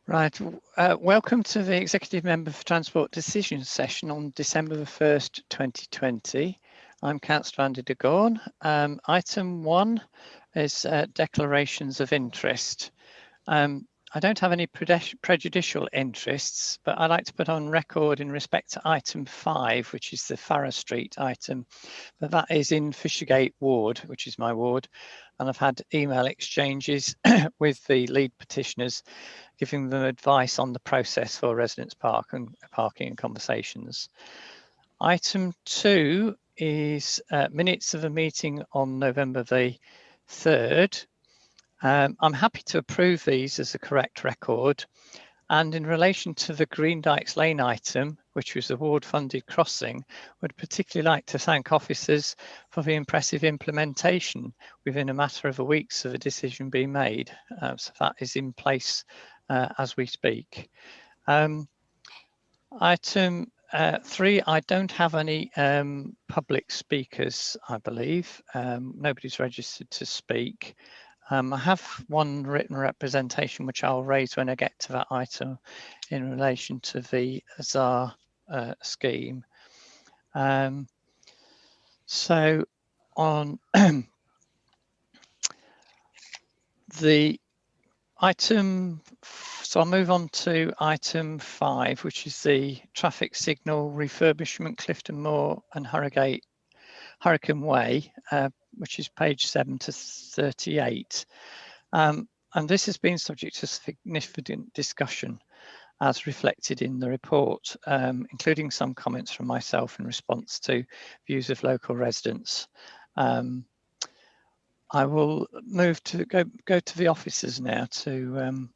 Right, welcome to the Executive Member for Transport Decisions session on December the 1st, 2020. I'm Councillor Andy de Gorn. Item 1 is declarations of interest. I don't have any prejudicial interests, but I'd like to put on record in respect to item 5, which is the Farrar Street item, that is in Fishergate ward, which is my ward, and I've had email exchanges with the lead petitioners giving them advice on the process for residents parking and conversations. Item 2 is minutes of a meeting on November the 3rd. I'm happy to approve these as a correct record. And in relation to the Green Dykes Lane item, which was a ward-funded crossing, would particularly like to thank officers for the impressive implementation within a matter of weeks of a decision being made. So that is in place as we speak. Item 3, I don't have any public speakers, I believe. Nobody's registered to speak. I have one written representation which I'll raise when I get to that item in relation to the TSAR scheme. So on the item, so I'll move on to item 5, which is the traffic signal refurbishment, Clifton Moor and Hurricane Way, which is page 7 to 38. And this has been subject to significant discussion as reflected in the report, including some comments from myself in response to views of local residents. I will move to go to the officers now to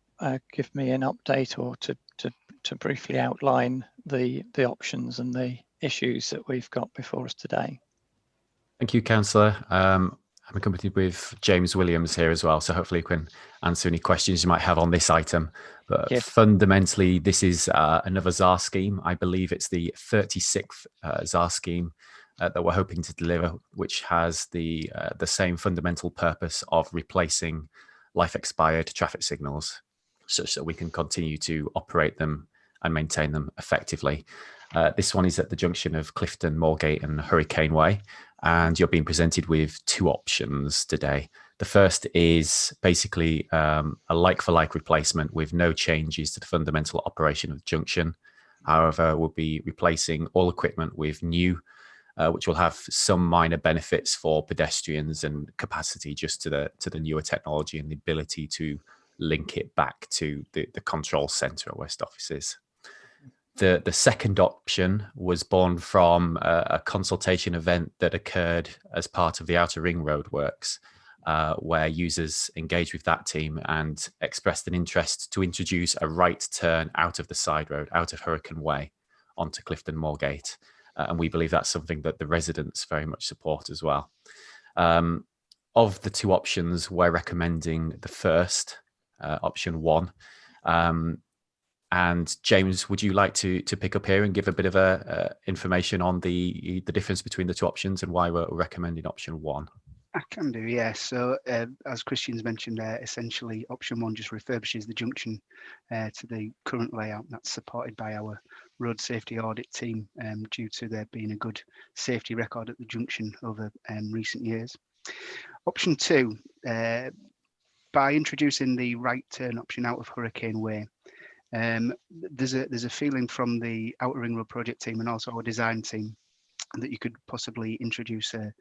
give me an update or to briefly outline the options and the issues that we've got before us today. Thank you, Councillor. I'm accompanied with James Williams here as well, so hopefully you can answer any questions you might have on this item. But Yes. Fundamentally, this is another TSAR scheme. I believe it's the 36th TSAR scheme that we're hoping to deliver, which has the same fundamental purpose of replacing life-expired traffic signals, such that we can continue to operate them and maintain them effectively. This one is at the junction of Clifton, Moorgate and Hurricane Way, and you're being presented with two options today. The first is basically a like-for-like replacement with no changes to the fundamental operation of the junction. However, we'll be replacing all equipment with new, which will have some minor benefits for pedestrians and capacity just to the newer technology and the ability to link it back to the control centre at West Offices. The second option was born from a consultation event that occurred as part of the Outer Ring Road works, where users engaged with that team and expressed an interest to introduce a right turn out of the side road, out of Hurricane Way, onto Clifton Moorgate. And we believe that's something that the residents very much support as well. Of the two options, we're recommending the first, option 1. And James, would you like to pick up here and give a bit of information on the difference between the two options and why we're recommending option 1? I can do, yeah. So as Christian's mentioned there, essentially option 1 just refurbishes the junction to the current layout. That's supported by our road safety audit team due to there being a good safety record at the junction over recent years. Option 2, by introducing the right turn option out of Hurricane Way, there's a feeling from the Outer Ring Road project team and also our design team that you could possibly introduce a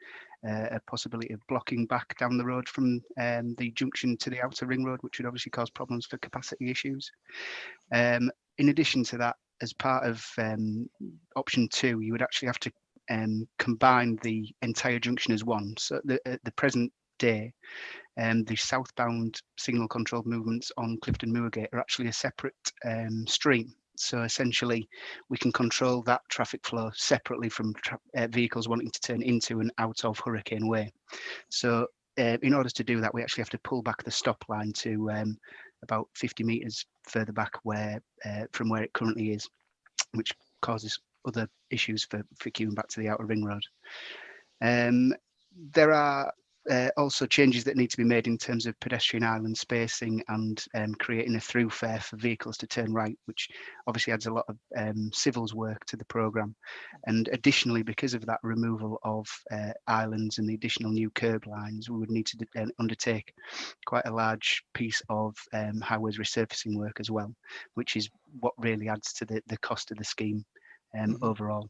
possibility of blocking back down the road from the junction to the Outer Ring Road, which would obviously cause problems for capacity issues. In addition to that, as part of option 2, you would actually have to combine the entire junction as one. So at the present day, the southbound signal controlled movements on Clifton Moorgate are actually a separate stream. So essentially, we can control that traffic flow separately from vehicles wanting to turn into and out of Hurricane Way. So in order to do that, we actually have to pull back the stop line to about 50 metres further back from where it currently is, which causes other issues for queuing back to the Outer Ring Road. There are also changes that need to be made in terms of pedestrian island spacing and creating a throughfare for vehicles to turn right, which obviously adds a lot of civils work to the programme. And additionally, because of that removal of islands and the additional new curb lines, we would need to undertake quite a large piece of highways resurfacing work as well, which is what really adds to the cost of the scheme overall.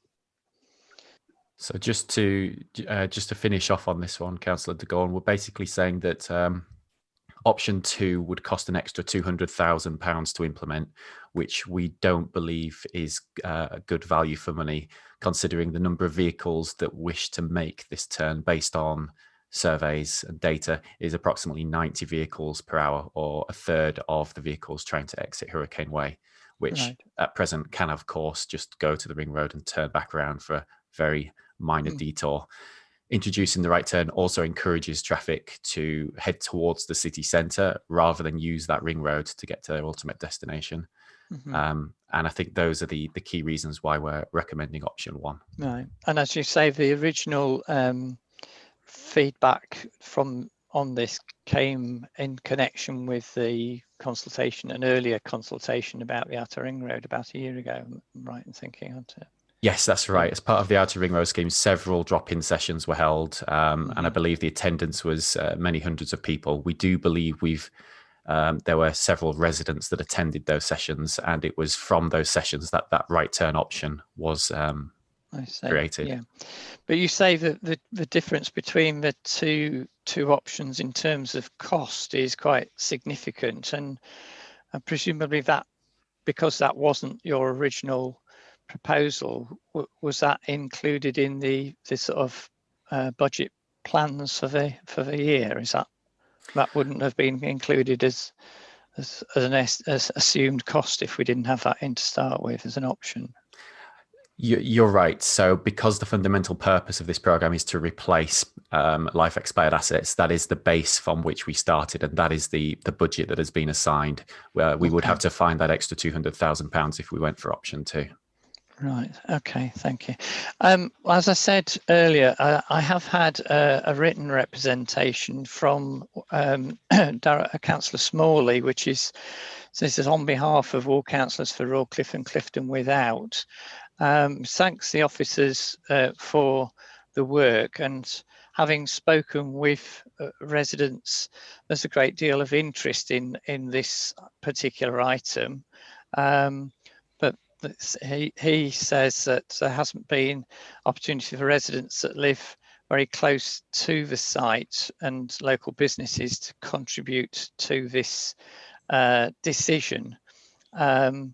So just to finish off on this one, Councillor de Gaulle, we're basically saying that option 2 would cost an extra £200,000 to implement, which we don't believe is a good value for money, considering the number of vehicles that wish to make this turn based on surveys and data is approximately 90 vehicles per hour, or a third of the vehicles trying to exit Hurricane Way, which at present can, of course, just go to the ring road and turn back around for a very minor detour. Introducing the right turn also encourages traffic to head towards the city centre rather than use that ring road to get to their ultimate destination. And I think those are the key reasons why we're recommending option 1. Right. And as you say, the original feedback on this came in connection with the consultation, an earlier consultation about the outer ring road about a year ago. I'm right in thinking, aren't it? Yes, that's right. As part of the Outer Ring Road scheme, several drop-in sessions were held, and I believe the attendance was many hundreds of people. We do believe there were several residents that attended those sessions, and it was from those sessions that right turn option was created. Yeah, but you say that the difference between the two options in terms of cost is quite significant, and presumably that, because that wasn't your original proposal, was that included in the sort of budget plans for the year? Is that wouldn't have been included as an assumed cost if we didn't have that in to start with as an option? You're right. So because the fundamental purpose of this program is to replace life expired assets, that is the base from which we started, and that is the budget that has been assigned, where we would have to find that extra £200,000 if we went for option 2. Right. Okay. Thank you. As I said earlier, I have had a written representation from Councillor Smalley, which is, this is on behalf of all councillors for Royal Cliff and Clifton Without. Thanks the officers for the work, and having spoken with residents, there's a great deal of interest in this particular item. But he says that there hasn't been opportunity for residents that live very close to the site and local businesses to contribute to this decision, and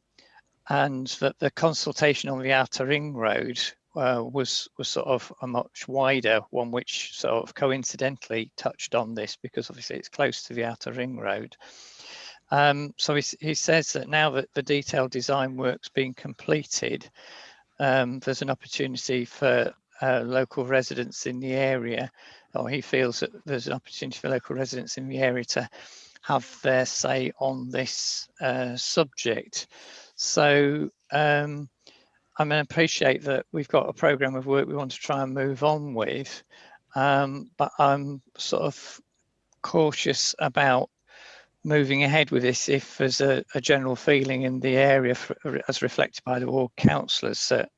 that the consultation on the outer ring road was sort of a much wider one, which sort of coincidentally touched on this because obviously it's close to the outer ring road. So he says that now that the detailed design work's been completed, there's an opportunity for local residents in the area, or he feels that there's an opportunity for local residents in the area to have their say on this subject. So I appreciate that we've got a programme of work we want to try and move on with, but I'm sort of cautious about moving ahead with this if there's a general feeling in the area, as reflected by the ward councillors, that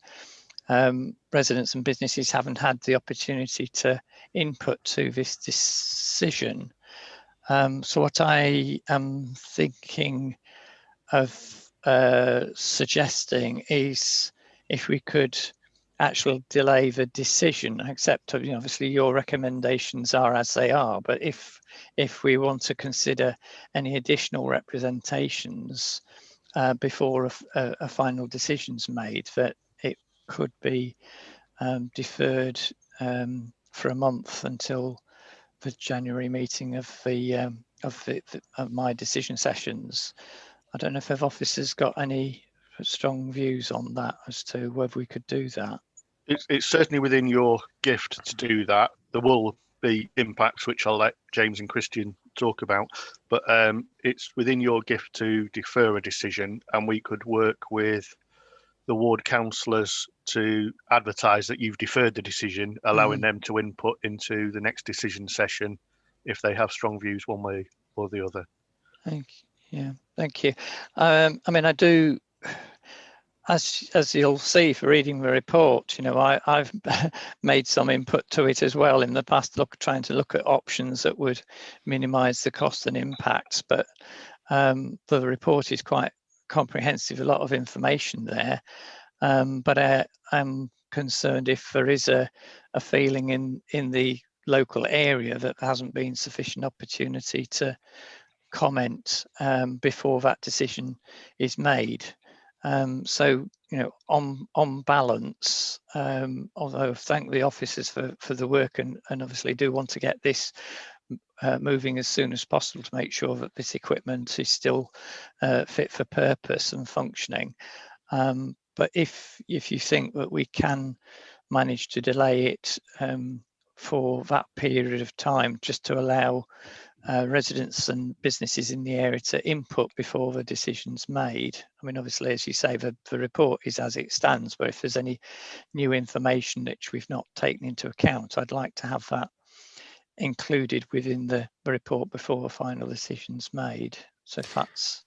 residents and businesses haven't had the opportunity to input to this decision. So what I am thinking of suggesting is if we could actually delay the decision, except obviously your recommendations are as they are, but if we want to consider any additional representations before a final decision's made, that it could be deferred for a month until the January meeting of my decision sessions. I don't know if officers got any strong views on that as to whether we could do that. It's certainly within your gift to do that. There will be impacts which I'll let James and Christian talk about, but it's within your gift to defer a decision, and we could work with the ward councillors to advertise that you've deferred the decision, allowing them to input into the next decision session if they have strong views one way or the other. Thank you. Yeah, thank you. I mean, I do, as you'll see for reading the report, you know, I've made some input to it as well in the past, trying to look at options that would minimise the cost and impacts. But the report is quite comprehensive, a lot of information there. But I'm concerned if there is a feeling in the local area that there hasn't been sufficient opportunity to comment before that decision is made. So, you know, on balance, although I thank the officers for the work and obviously do want to get this moving as soon as possible to make sure that this equipment is still fit for purpose and functioning. But if you think that we can manage to delay it for that period of time, just to allow residents and businesses in the area to input before the decision's made. I mean, obviously, as you say, the report is as it stands, but if there's any new information which we've not taken into account, I'd like to have that included within the report before the final decision's made. So if that's,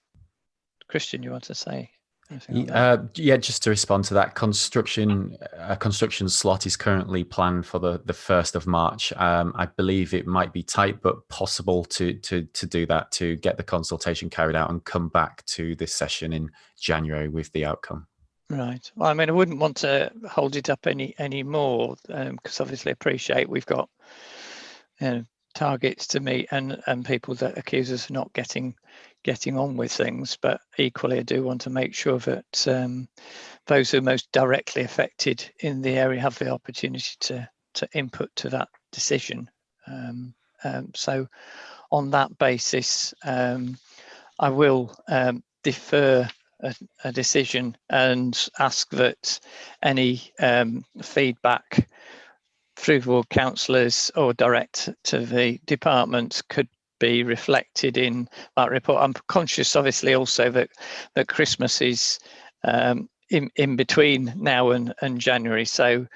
Christian, you want to say? Yeah, just to respond to that, construction slot is currently planned for the 1st of March. I believe it might be tight, but possible to do that, to get the consultation carried out and come back to this session in January with the outcome. Right. Well, I mean, I wouldn't want to hold it up any more because obviously appreciate we've got, you know, targets to meet and people that accuse us of not getting on with things, but equally I do want to make sure that those who are most directly affected in the area have the opportunity to input to that decision. So on that basis, I will defer a decision and ask that any feedback through the ward councillors or direct to the department could be reflected in that report. I'm conscious, obviously, also that Christmas is in between now and January. So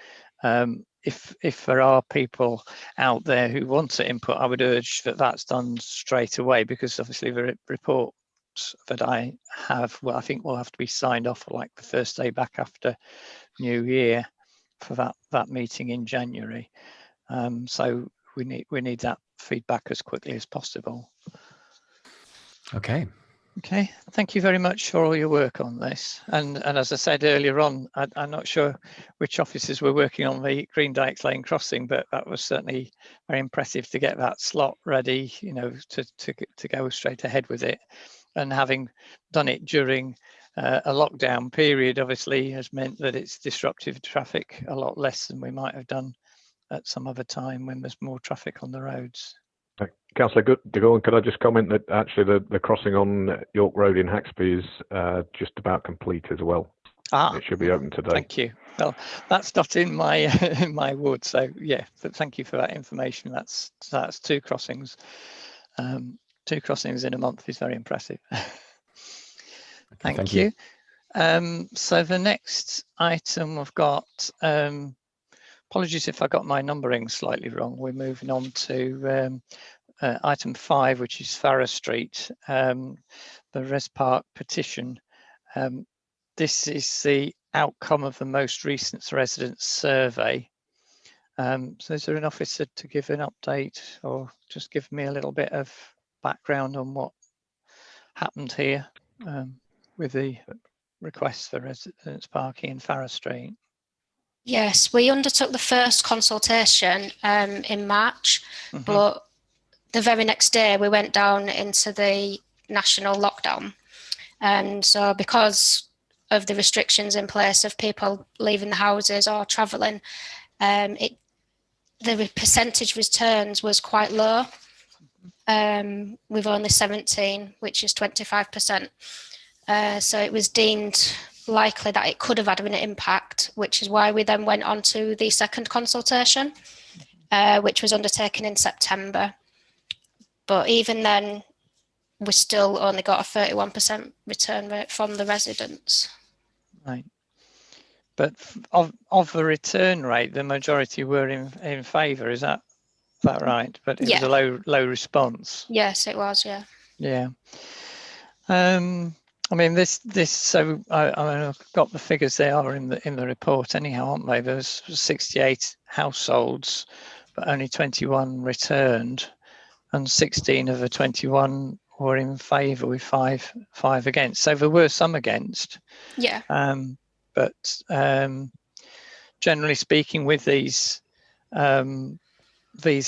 if there are people out there who want to input, I would urge that that's done straight away, because obviously the reports that I have, well, I think will have to be signed off like the first day back after New Year for that meeting in January. So we need that feedback as quickly as possible. Okay, thank you very much for all your work on this. And as I said earlier on, I'm not sure which officers were working on the Green Dykes Lane crossing, but that was certainly very impressive to get that slot ready, you know, to go straight ahead with it. And having done it during a lockdown period, obviously has meant that it's disruptive traffic a lot less than we might have done at some other time when there's more traffic on the roads. Councillor Degon, could I just comment that actually the crossing on York Road in Haxby is just about complete as well. It should be open today. Thank you. Well, that's not in my in my ward, so yeah. But thank you for that information. That's 2 crossings. 2 crossings in a month is very impressive. Thank you. So the next item we've got. Apologies if I got my numbering slightly wrong. We're moving on to item 5, which is Farrar Street, the Res Park petition. This is the outcome of the most recent residents' survey. So is there an officer to give an update or just give me a little bit of background on what happened here with the request for residents parking in Farrar Street? Yes, we undertook the first consultation in March, but the very next day we went down into the national lockdown. And so because of the restrictions in place of people leaving the houses or travelling, the percentage returns was quite low, with only 17, which is 25%. So it was deemed likely that it could have had an impact, which is why we then went on to the second consultation, which was undertaken in September. But even then, we still only got a 31% return rate from the residents. Right. But of the return rate, the majority were in favour. Is that right? But it was a low response. Yes, it was. Yeah. Yeah. I mean, this. So I've got the figures. They are in the report anyhow, aren't they? There's 68 households, but only 21 returned, and 16 of the 21 were in favour, with five against. So there were some against. Yeah. But generally speaking, with these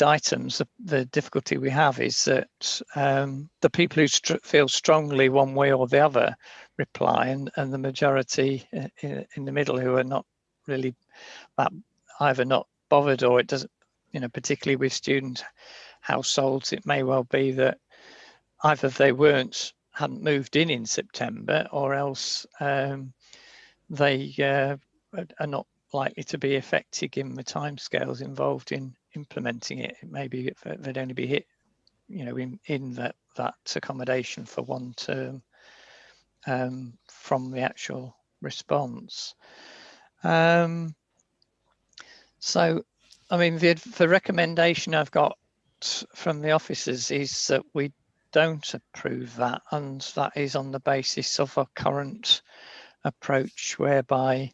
items, the difficulty we have is that the people who feel strongly one way or the other reply, and the majority in the middle who are not really that either not bothered, or it doesn't, particularly with student households, it may well be that either they hadn't moved in September, or else they are not likely to be affected in the timescales involved in implementing it. It may be they'd only be hit, in that accommodation for one term from the actual response. So, I mean, the recommendation I've got from the officers is that we don't approve that, and that is on the basis of a current approach whereby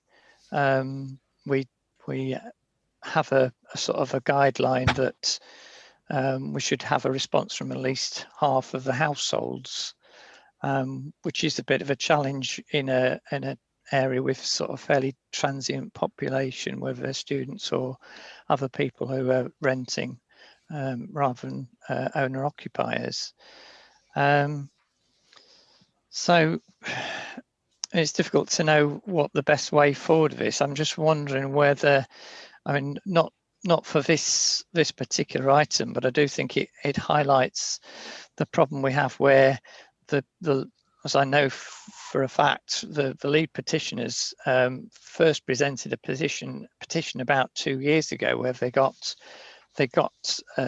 we have a sort of a guideline that we should have a response from at least half of the households, which is a bit of a challenge in an area with sort of fairly transient population, whether they're students or other people who are renting rather than owner occupiers. So it's difficult to know what the best way forward is. I'm just wondering whether, I mean, not for this particular item, but I do think it highlights the problem we have where the as I know for a fact, the lead petitioners first presented a petition about 2 years ago, where they got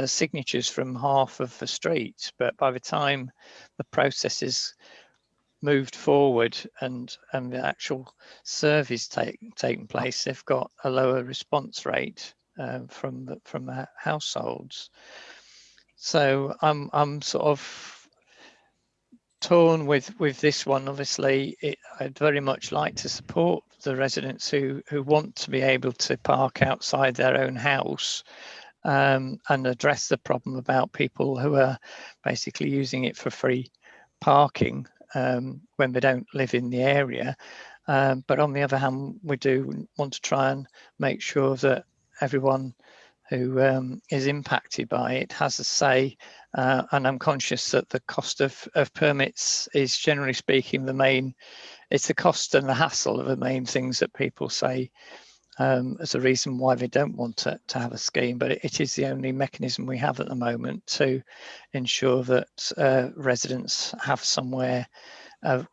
signatures from half of the street, but by the time the processes moved forward and the actual surveys taking place, they've got a lower response rate from the households. So I'm sort of torn with this one. Obviously, I'd very much like to support the residents who want to be able to park outside their own house and address the problem about people who are basically using it for free parking when they don't live in the area. But on the other hand, we do want to try and make sure that everyone who is impacted by it has a say, and I'm conscious that the cost of permits is, generally speaking, it's the cost and the hassle of the main things that people say as a reason why they don't want to have a scheme, but it is the only mechanism we have at the moment to ensure that residents have some way of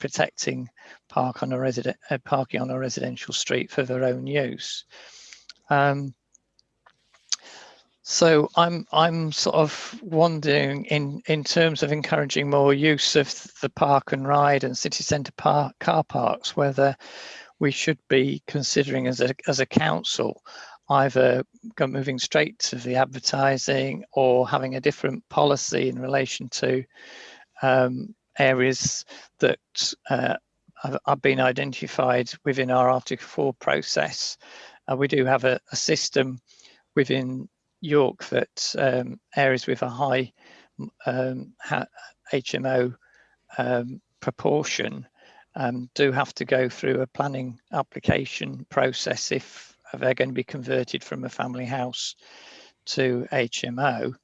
protecting parking on a residential street for their own use. So I'm sort of wondering in terms of encouraging more use of the park and ride and city centre car parks, whether we should be considering as a council either moving straight to the advertising or having a different policy in relation to areas that have been identified within our Article 4 process. We do have a system within York that areas with a high HMO proportion do have to go through a planning application process if they're going to be converted from a family house to HMO.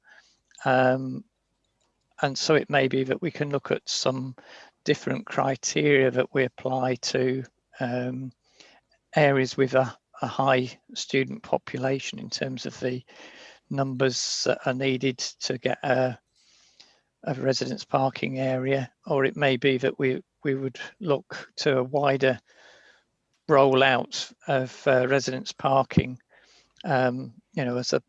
And so it may be that we can look at some different criteria that we apply to areas with a high student population in terms of the numbers that are needed to get a residence parking area, or it may be that we would look to a wider rollout of residence parking, as a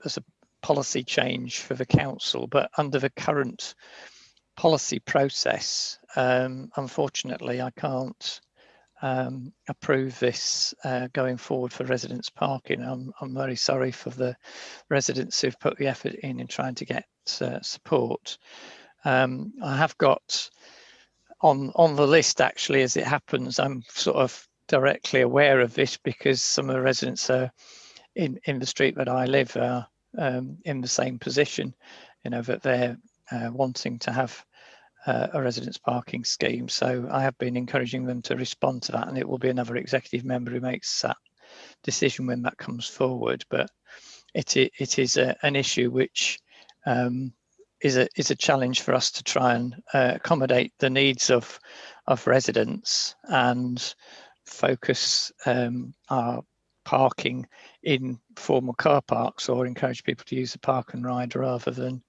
policy change for the council. But under the current policy process, unfortunately, I can't approve this going forward for residents parking. I'm very sorry for the residents who've put the effort in trying to get support. I have got on the list, actually, as it happens, I'm sort of directly aware of this because some of the residents are in the street that I live are in the same position, you know, that they're wanting to have a residence parking scheme. So I have been encouraging them to respond to that, and it will be another executive member who makes that decision when that comes forward. But it is an issue which is a challenge for us to try and accommodate the needs of residents and focus our parking in formal car parks, or encourage people to use the park and ride rather than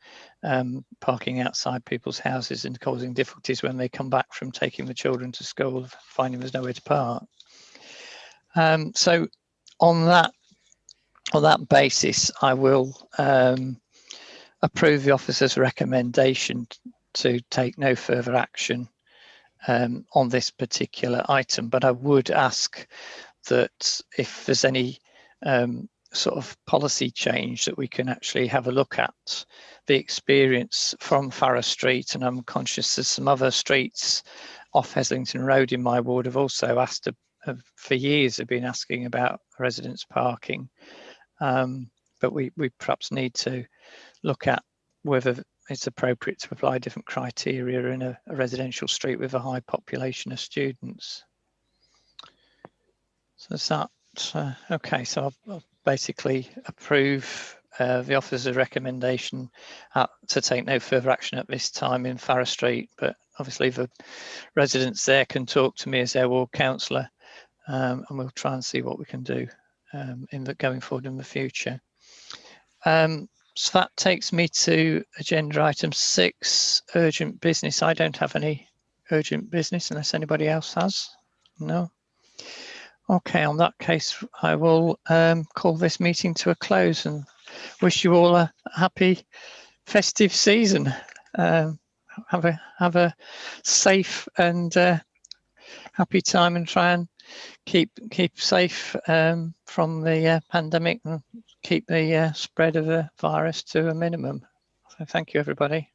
parking outside people's houses and causing difficulties when they come back from taking the children to school, finding there's nowhere to park. So on that basis, I will approve the officer's recommendation to take no further action on this particular item, but I would ask that if there's any sort of policy change, that we can actually have a look at the experience from Farrar Street. And I'm conscious there's some other streets off Heslington Road in my ward have also asked for years, have been asking about residents parking, but we perhaps need to look at whether it's appropriate to apply different criteria in a residential street with a high population of students. So is that okay? So I'll basically approve the officer's recommendation to take no further action at this time in Farrar Street, but obviously the residents there can talk to me as their ward councillor, and we'll try and see what we can do going forward in the future. So that takes me to agenda item 6, urgent business. I don't have any urgent business unless anybody else has. No. Okay, on that case, I will call this meeting to a close and wish you all a happy festive season. Have a safe and happy time, and try and keep safe from the pandemic, and keep the spread of the virus to a minimum. So thank you, everybody.